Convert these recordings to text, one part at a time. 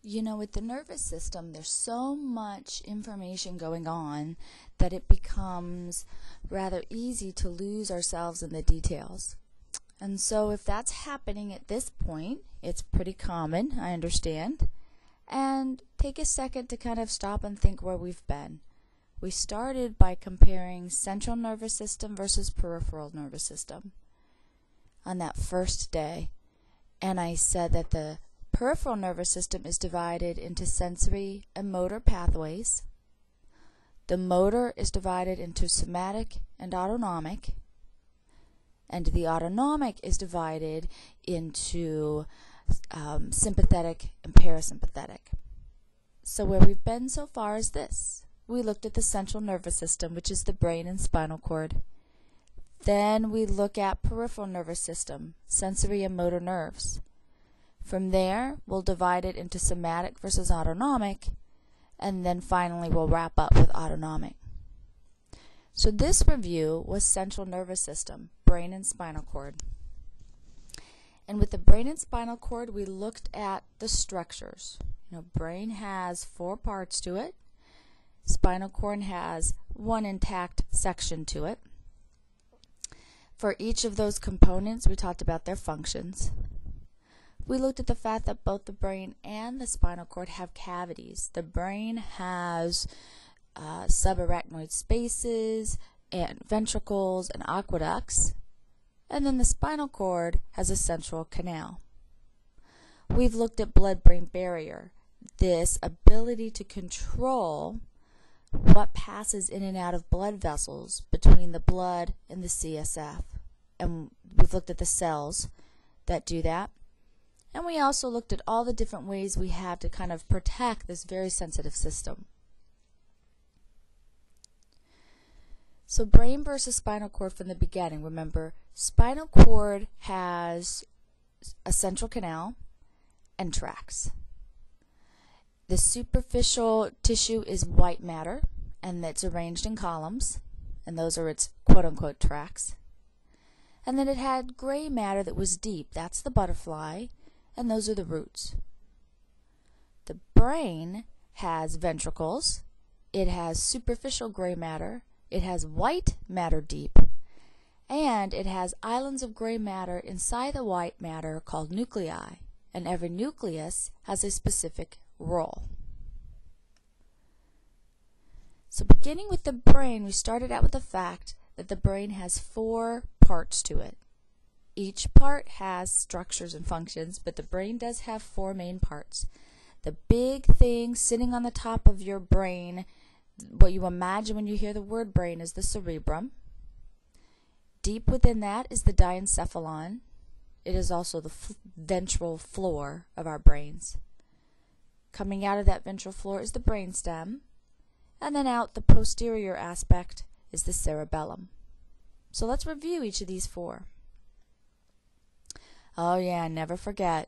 You know, with the nervous system, there's so much information going on that it becomes rather easy to lose ourselves in the details. And so if that's happening at this point, it's pretty common, I understand. And take a second to kind of stop and think where we've been. We started by comparing central nervous system versus peripheral nervous system on that first day. And I said that the peripheral nervous system is divided into sensory and motor pathways. The motor is divided into somatic and autonomic. And the autonomic is divided into sympathetic and parasympathetic. So where we've been so far is this. We looked at the central nervous system, which is the brain and spinal cord. Then we look at peripheral nervous system, sensory and motor nerves. From there, we'll divide it into somatic versus autonomic, and then finally we'll wrap up with autonomic. So this review was central nervous system, brain and spinal cord. And with the brain and spinal cord, we looked at the structures. You know, brain has 4 parts to it. Spinal cord has 1 intact section to it. For each of those components, we talked about their functions. We looked at the fact that both the brain and the spinal cord have cavities. The brain has subarachnoid spaces and ventricles and aqueducts, and then the spinal cord has a central canal. We've looked at blood-brain barrier, this ability to control what passes in and out of blood vessels between the blood and the CSF. And we've looked at the cells that do that. And we also looked at all the different ways we have to kind of protect this very sensitive system. So brain versus spinal cord from the beginning. Remember, spinal cord has a central canal and tracts. The superficial tissue is white matter, and it's arranged in columns, and those are its quote-unquote tracts. And then it had gray matter that was deep. That's the butterfly. And those are the roots. The brain has ventricles, it has superficial gray matter, it has white matter deep, and it has islands of gray matter inside the white matter called nuclei, and every nucleus has a specific role. So beginning with the brain, we started out with the fact that the brain has 4 parts to it. Each part has structures and functions, but the brain does have 4 main parts. The big thing sitting on the top of your brain, what you imagine when you hear the word brain, is the cerebrum. Deep within that is the diencephalon. It is also the ventral floor of our brains. Coming out of that ventral floor is the brainstem, and then out the posterior aspect is the cerebellum. So let's review each of these 4. Oh yeah, never forget,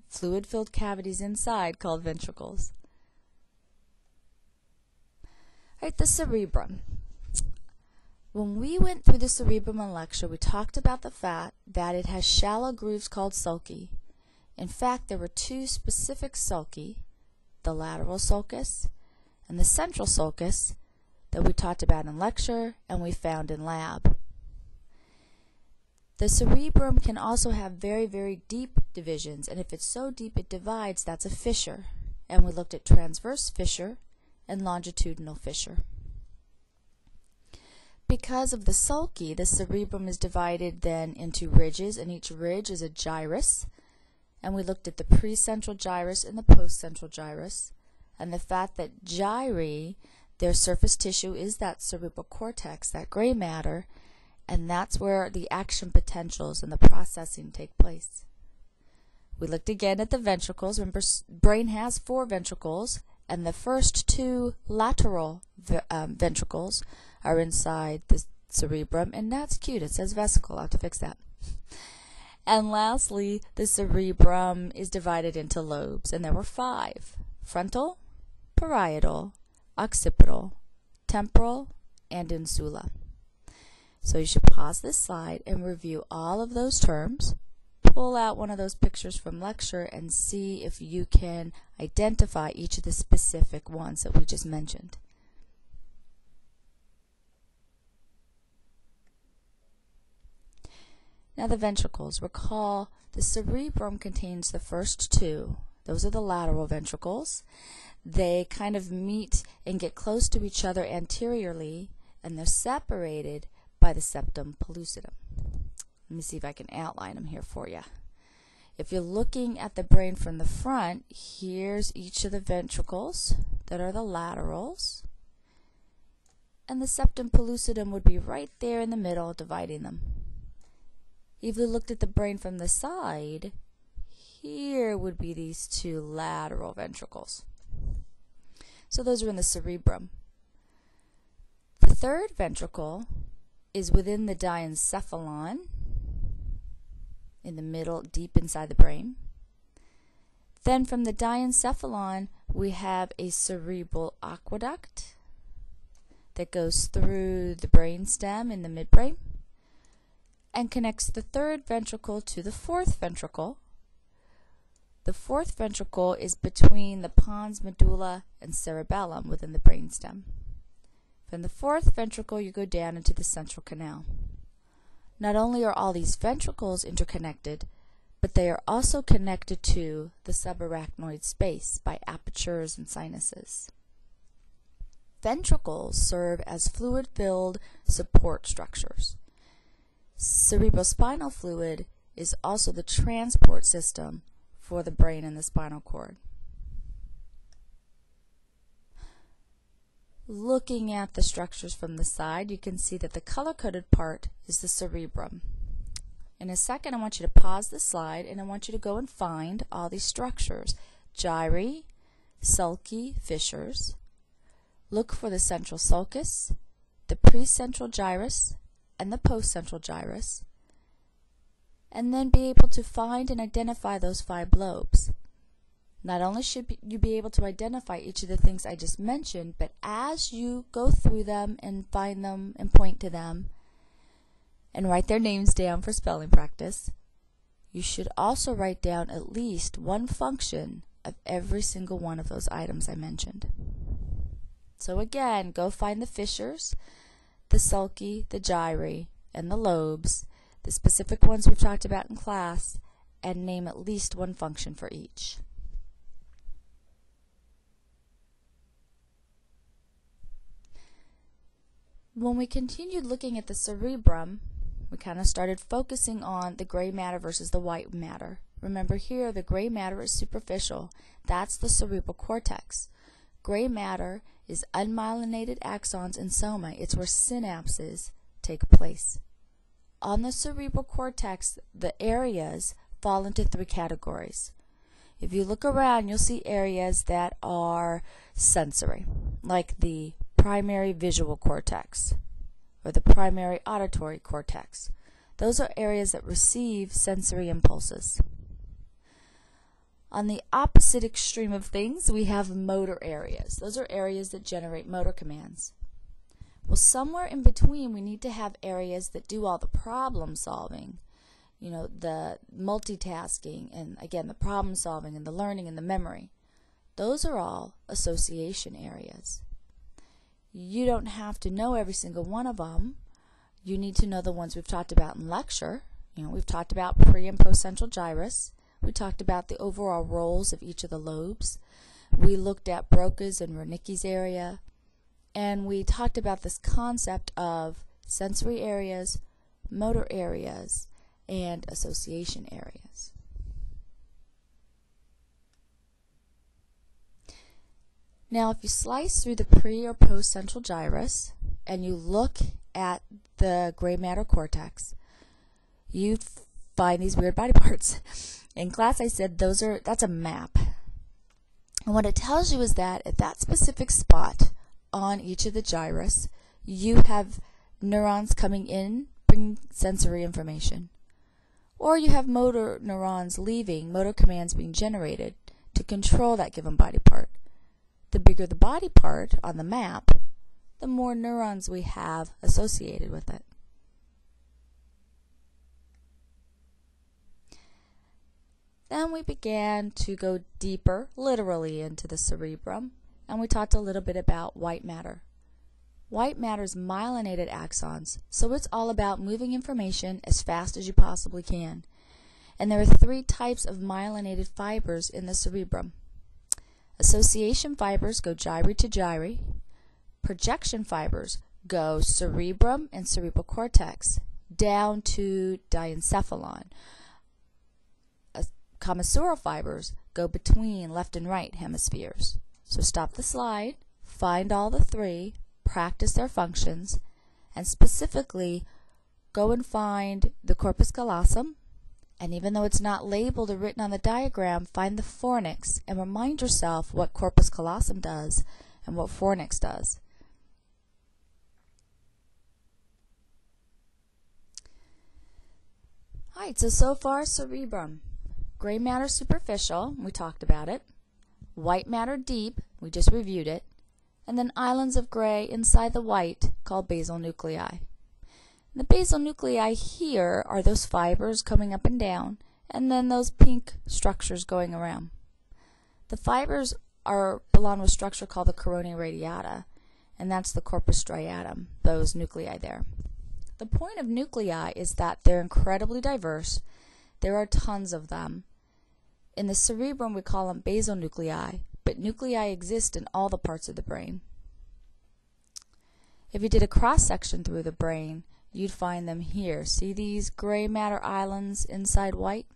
fluid-filled cavities inside called ventricles. Alright, the cerebrum. When we went through the cerebrum in lecture, we talked about the fact that it has shallow grooves called sulci. In fact, there were 2 specific sulci, the lateral sulcus and the central sulcus, that we talked about in lecture and we found in lab. The cerebrum can also have very, very deep divisions, and if it's so deep it divides, that's a fissure. And we looked at transverse fissure and longitudinal fissure. Because of the sulci, the cerebrum is divided then into ridges, and each ridge is a gyrus. And we looked at the precentral gyrus and the postcentral gyrus, and the fact that gyri, their surface tissue, is that cerebral cortex, that gray matter, and that's where the action potentials and the processing take place. We looked again at the ventricles. Remember, brain has 4 ventricles, and the first 2 lateral ventricles are inside the cerebrum, and that's cute. It says vesicle. I'll have to fix that. And lastly, the cerebrum is divided into lobes, and there were 5. Frontal, parietal, occipital, temporal, and insula. So you should pause this slide and review all of those terms, pull out one of those pictures from lecture and see if you can identify each of the specific ones that we just mentioned. Now the ventricles. Recall the cerebrum contains the first two. Those are the lateral ventricles. They kind of meet and get close to each other anteriorly, and they're separated by the septum pellucidum. Let me see if I can outline them here for you. If you're looking at the brain from the front, here's each of the ventricles that are the laterals, and the septum pellucidum would be right there in the middle dividing them. If you looked at the brain from the side, here would be these two lateral ventricles. So those are in the cerebrum. The third ventricle is within the diencephalon, in the middle, deep inside the brain. Then from the diencephalon, we have a cerebral aqueduct that goes through the brainstem in the midbrain and connects the third ventricle to the fourth ventricle. The fourth ventricle is between the pons medulla and cerebellum within the brainstem. From the fourth ventricle, you go down into the central canal. Not only are all these ventricles interconnected, but they are also connected to the subarachnoid space by apertures and sinuses. Ventricles serve as fluid-filled support structures. Cerebrospinal fluid is also the transport system for the brain and the spinal cord. Looking at the structures from the side, you can see that the color-coded part is the cerebrum. In a second, I want you to pause the slide and I want you to go and find all these structures. Gyri, sulci, fissures. Look for the central sulcus, the precentral gyrus, and the postcentral gyrus, and then be able to find and identify those 5 lobes. Not only should you be able to identify each of the things I just mentioned, but as you go through them and find them and point to them and write their names down for spelling practice, you should also write down at least one function of every single one of those items I mentioned. So again, go find the fissures, the sulci, the gyri, and the lobes, the specific ones we've talked about in class, and name at least one function for each. When we continued looking at the cerebrum, we kind of started focusing on the gray matter versus the white matter. Remember here, the gray matter is superficial. That's the cerebral cortex. Gray matter is unmyelinated axons and soma. It's where synapses take place. On the cerebral cortex, the areas fall into 3 categories. If you look around, you'll see areas that are sensory, like the primary visual cortex or the primary auditory cortex. Those are areas that receive sensory impulses. On the opposite extreme of things, we have motor areas. Those are areas that generate motor commands. Well, somewhere in between, we need to have areas that do all the problem solving, you know, the multitasking, and again, the problem solving and the learning and the memory. Those are all association areas. You don't have to know every single one of them. You need to know the ones we've talked about in lecture. You know, we've talked about pre and post central gyrus. We talked about the overall roles of each of the lobes. We looked at Broca's and Wernicke's area. And we talked about this concept of sensory areas, motor areas, and association areas. Now, if you slice through the pre or post central gyrus and you look at the gray matter cortex, you find these weird body parts. In class, I said that's a map. And what it tells you is that at that specific spot on each of the gyrus, you have neurons coming in, bringing sensory information. Or you have motor neurons leaving, motor commands being generated to control that given body part. The bigger the body part on the map, the more neurons we have associated with it. Then we began to go deeper, literally, into the cerebrum, and we talked a little bit about white matter. White matter is myelinated axons, so it's all about moving information as fast as you possibly can. And there are 3 types of myelinated fibers in the cerebrum. Association fibers go gyri to gyri. Projection fibers go cerebrum and cerebral cortex down to diencephalon. Commissural fibers go between left and right hemispheres. So stop the slide, find all the 3, practice their functions, and specifically go and find the corpus callosum, and even though it's not labeled or written on the diagram, find the fornix and remind yourself what corpus callosum does and what fornix does. Alright, so far cerebrum. Gray matter superficial, we talked about it. White matter deep, we just reviewed it. And then islands of gray inside the white called basal nuclei. The basal nuclei here are those fibers coming up and down, and then those pink structures going around. The fibers belong to a structure called the corona radiata, and that's the corpus striatum, those nuclei there. The point of nuclei is that they're incredibly diverse. There are tons of them. In the cerebrum we call them basal nuclei, but nuclei exist in all the parts of the brain. If you did a cross-section through the brain, you'd find them here. See these gray matter islands inside white?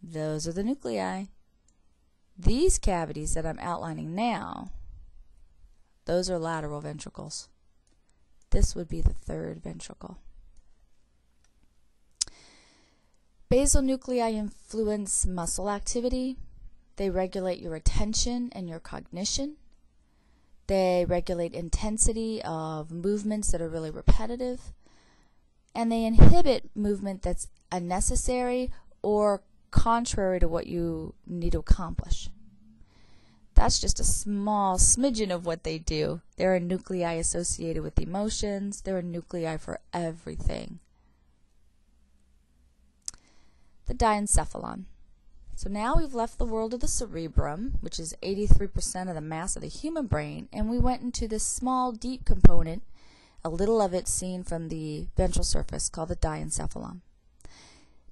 Those are the nuclei. These cavities that I'm outlining now, those are lateral ventricles. This would be the 3rd ventricle. Basal nuclei influence muscle activity. They regulate your attention and your cognition. They regulate intensity of movements that are really repetitive. And they inhibit movement that's unnecessary or contrary to what you need to accomplish. That's just a small smidgen of what they do. There are nuclei associated with emotions. There are nuclei for everything. The diencephalon. So now we've left the world of the cerebrum, which is 83% of the mass of the human brain, and we went into this small, deep component, a little of it seen from the ventral surface, called the diencephalon.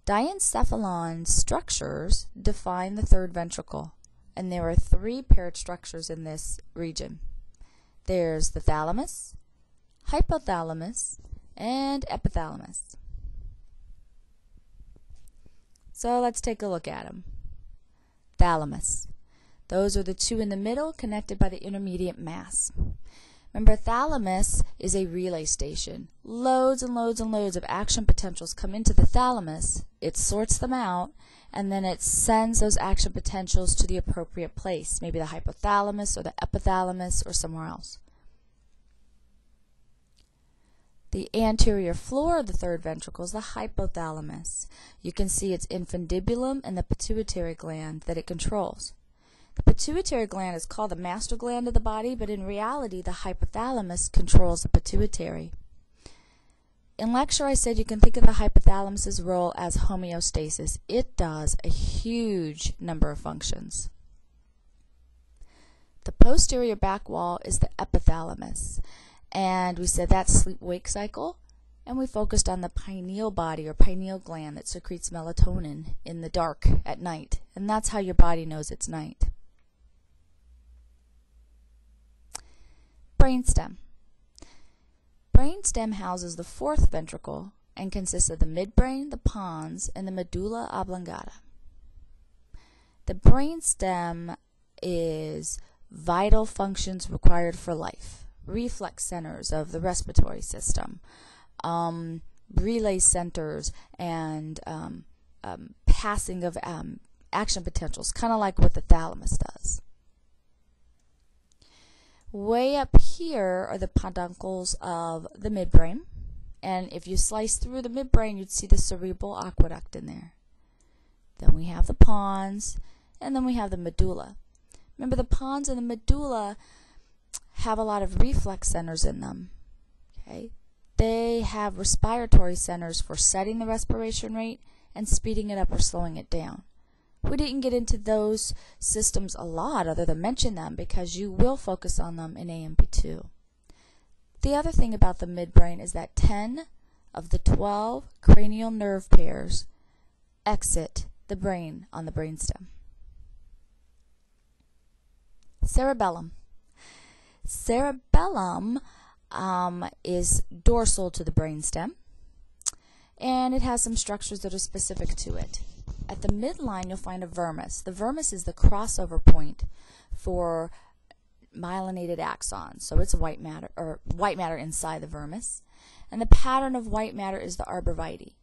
Diencephalon structures define the 3rd ventricle, and there are 3 paired structures in this region. There's the thalamus, hypothalamus, and epithalamus. So let's take a look at them. Thalamus. Those are the 2 in the middle connected by the intermediate mass. Remember, thalamus is a relay station. Loads and loads and loads of action potentials come into the thalamus. It sorts them out, and then it sends those action potentials to the appropriate place, maybe the hypothalamus or the epithalamus or somewhere else. The anterior floor of the 3rd ventricle is the hypothalamus. You can see its infundibulum and the pituitary gland that it controls. The pituitary gland is called the master gland of the body, but in reality the hypothalamus controls the pituitary. In lecture I said you can think of the hypothalamus's role as homeostasis. It does a huge number of functions. The posterior back wall is the epithalamus. And we said that's sleep-wake cycle, and we focused on the pineal body or pineal gland that secretes melatonin in the dark at night, and that's how your body knows it's night. Brainstem. Brainstem houses the 4th ventricle and consists of the midbrain, the pons, and the medulla oblongata. The brainstem is vital functions required for life. Reflex centers of the respiratory system, relay centers, and passing of action potentials, kind of like what the thalamus does. Way up here are the peduncles of the midbrain, and if you slice through the midbrain, you'd see the cerebral aqueduct in there. Then we have the pons, and then we have the medulla. Remember, the pons and the medulla have a lot of reflex centers in them. Okay? They have respiratory centers for setting the respiration rate and speeding it up or slowing it down. We didn't get into those systems a lot other than mention them because you will focus on them in AMP2. The other thing about the midbrain is that 10 of the 12 cranial nerve pairs exit the brain on the brainstem. Cerebellum. Cerebellum is dorsal to the brainstem, and it has some structures that are specific to it. At the midline, you'll find a vermis. The vermis is the crossover point for myelinated axons. So it's white matter inside the vermis. And the pattern of white matter is the arborvitae.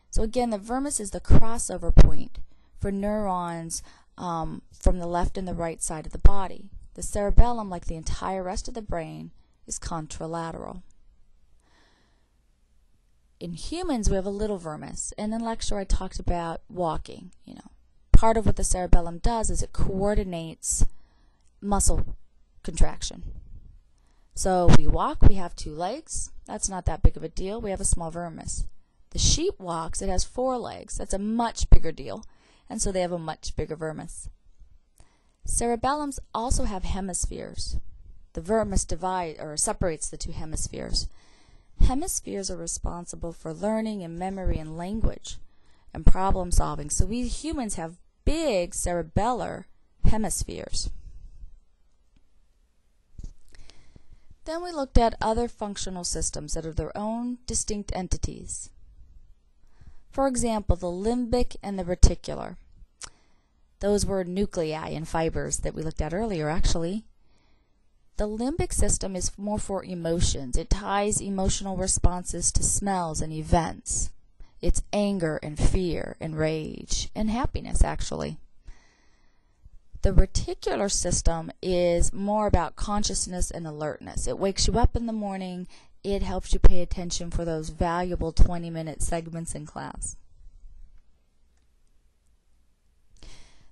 So again, the vermis is the crossover point for neurons from the left and the right side of the body. The cerebellum, like the entire rest of the brain, is contralateral. In humans, we have a little vermis. And in lecture, I talked about walking. Part of what the cerebellum does is it coordinates muscle contraction. So we walk, we have 2 legs. That's not that big of a deal. We have a small vermis. The sheep walks, it has 4 legs. That's a much bigger deal. And so they have a much bigger vermis. Cerebellums also have hemispheres. The vermis separates the 2 hemispheres. Hemispheres are responsible for learning and memory and language and problem solving. So we humans have big cerebellar hemispheres. Then we looked at other functional systems that are their own distinct entities. For example, the limbic and the reticular. Those were nuclei and fibers that we looked at earlier, actually. The limbic system is more for emotions. It ties emotional responses to smells and events. It's anger and fear and rage and happiness, actually. The reticular system is more about consciousness and alertness. It wakes you up in the morning. It helps you pay attention for those valuable 20-minute segments in class.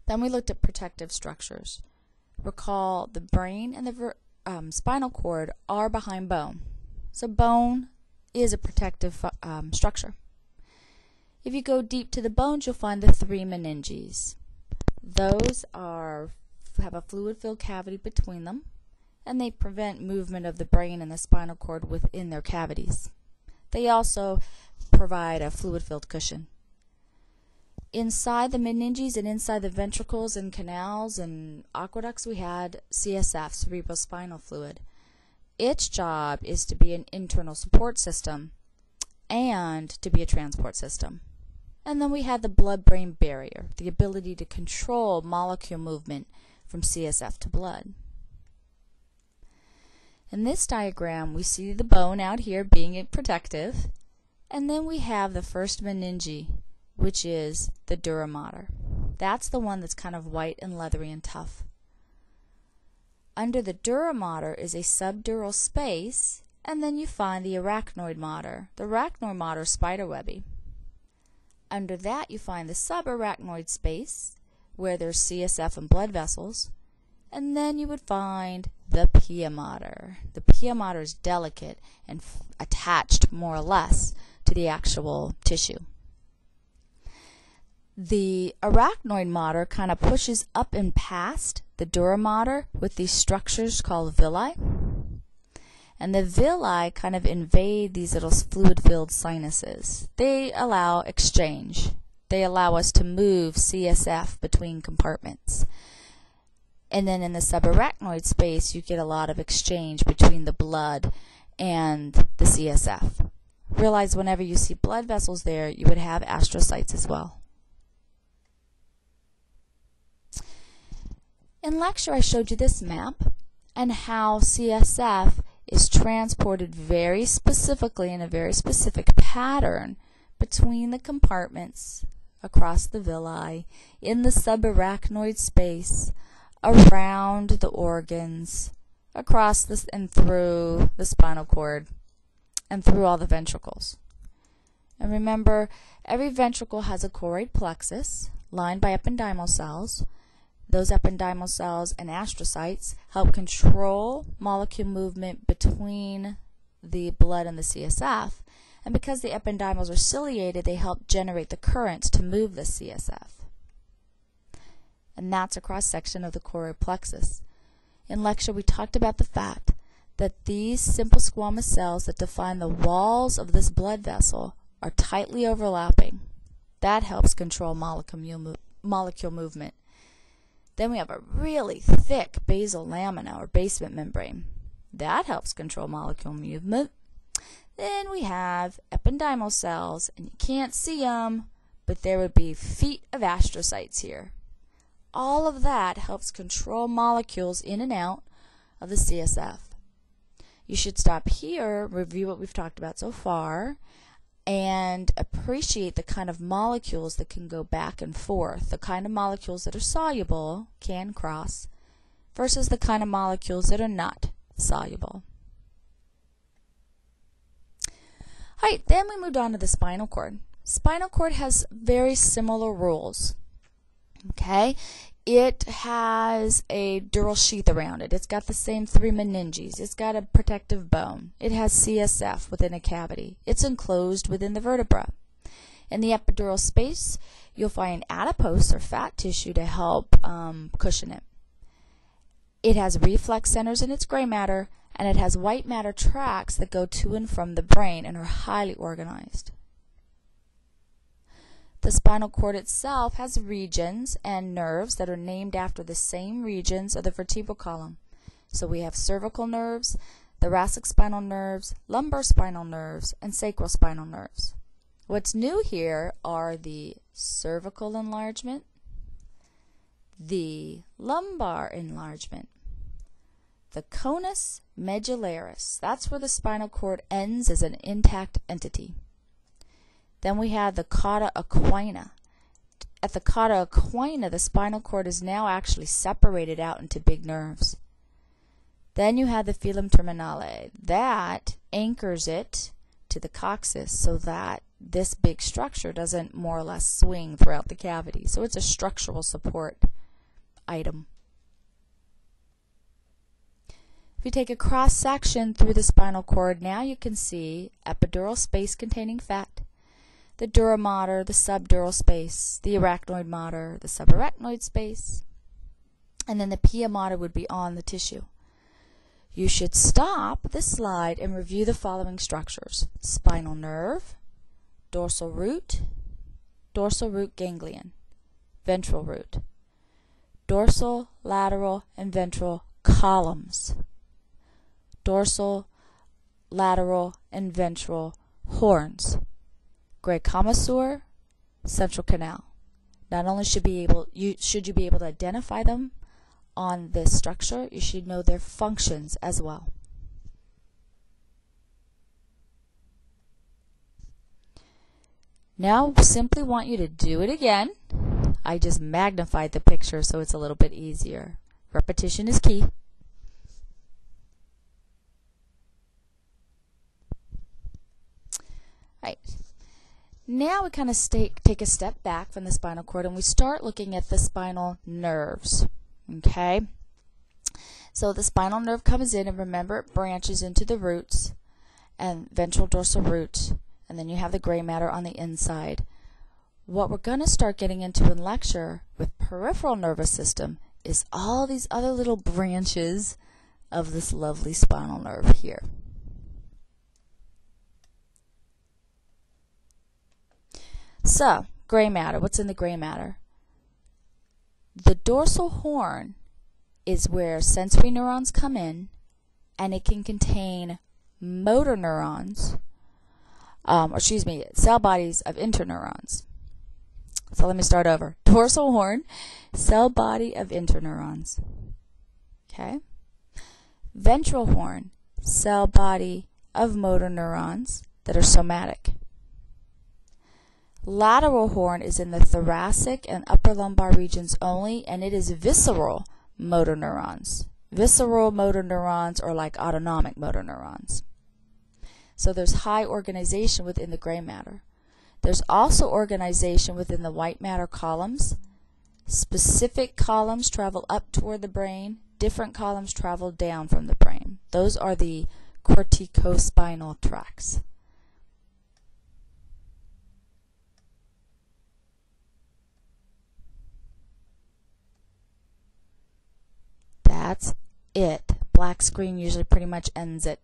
Then we looked at protective structures. Recall the brain and the spinal cord are behind bone. So bone is a protective structure. If you go deep to the bones, you'll find the 3 meninges. Those have a fluid-filled cavity between them, and they prevent movement of the brain and the spinal cord within their cavities. They also provide a fluid-filled cushion. Inside the meninges and inside the ventricles and canals and aqueducts, we had CSF, cerebrospinal fluid. Its job is to be an internal support system and to be a transport system. And then we had the blood-brain barrier, the ability to control molecule movement from CSF to blood. In this diagram, we see the bone out here being protective, and then we have the first meninge, which is the dura mater. That's the one that's kind of white and leathery and tough. Under the dura mater is a subdural space, and then you find the arachnoid mater. The arachnoid mater is spiderwebby. Under that you find the subarachnoid space, where there's CSF and blood vessels, and then you would find the pia mater. The pia mater is delicate and attached more or less to the actual tissue. The arachnoid mater kind of pushes up and past the dura mater with these structures called villi. And the villi kind of invade these little fluid-filled sinuses. They allow exchange. They allow us to move CSF between compartments. And then in the subarachnoid space, you get a lot of exchange between the blood and the CSF. Realize whenever you see blood vessels there, you would have astrocytes as well. In lecture, I showed you this map and how CSF is transported very specifically in a very specific pattern between the compartments, across the villi, in the subarachnoid space, around the organs, across this and through the spinal cord, and through all the ventricles. And remember, every ventricle has a choroid plexus lined by ependymal cells. Those ependymal cells and astrocytes help control molecule movement between the blood and the CSF. And because the ependymals are ciliated, they help generate the current to move the CSF. and that's a cross-section of the choroid plexus. In lecture, we talked about the fact that these simple squamous cells that define the walls of this blood vessel are tightly overlapping. That helps control molecule movement. Then we have a really thick basal lamina or basement membrane. That helps control molecule movement. Then we have ependymal cells, and you can't see them, but there would be feet of astrocytes here. All of that helps control molecules in and out of the CSF. You should stop here, review what we've talked about so far, and appreciate the kind of molecules that can go back and forth, the kind of molecules that are soluble, can cross, versus the kind of molecules that are not soluble. Alright, then we moved on to the spinal cord. Spinal cord has very similar rules. Okay, it has a dural sheath around it. It's got the same 3 meninges. It's got a protective bone. It has CSF within a cavity. It's enclosed within the vertebra. In the epidural space, you'll find adipose or fat tissue to help cushion it. It has reflex centers in its gray matter, and it has white matter tracts that go to and from the brain and are highly organized. The spinal cord itself has regions and nerves that are named after the same regions of the vertebral column. So we have cervical nerves, thoracic spinal nerves, lumbar spinal nerves, and sacral spinal nerves. What's new here are the cervical enlargement, the lumbar enlargement, the conus medullaris. That's where the spinal cord ends as an intact entity. Then we have the cauda equina. At the cauda equina, the spinal cord is now actually separated out into big nerves. Then you have the filum terminale. That anchors it to the coccyx so that this big structure doesn't more or less swing throughout the cavity. So it's a structural support item. If you take a cross section through the spinal cord, now you can see epidural space containing fat, the dura mater, the subdural space, the arachnoid mater, the subarachnoid space, and then the pia mater would be on the tissue. You should stop the slide and review the following structures: spinal nerve, dorsal root ganglion, ventral root, dorsal, lateral, and ventral columns, dorsal, lateral, and ventral horns, gray commissure, central canal. Not only should you be able to identify them on this structure, you should know their functions as well. Now simply want you to do it again. I just magnified the picture so it's a little bit easier. Repetition is key. Right. Now we kind of take a step back from the spinal cord and we start looking at the spinal nerves. Okay? So the spinal nerve comes in, and remember it branches into the roots and ventral dorsal root, and then you have the gray matter on the inside. What we're going to start getting into in lecture with peripheral nervous system is all these other little branches of this lovely spinal nerve here. So, gray matter. What's in the gray matter? The dorsal horn is where sensory neurons come in, and it can contain motor neurons, cell bodies of interneurons. So let me start over. Dorsal horn, cell body of interneurons. Okay? Ventral horn, cell body of motor neurons that are somatic. Lateral horn is in the thoracic and upper lumbar regions only, and it is visceral motor neurons. Visceral motor neurons are like autonomic motor neurons. So there's high organization within the gray matter. There's also organization within the white matter columns. Specific columns travel up toward the brain. Different columns travel down from the brain. Those are the corticospinal tracts. that's it. Black screen usually pretty much ends it.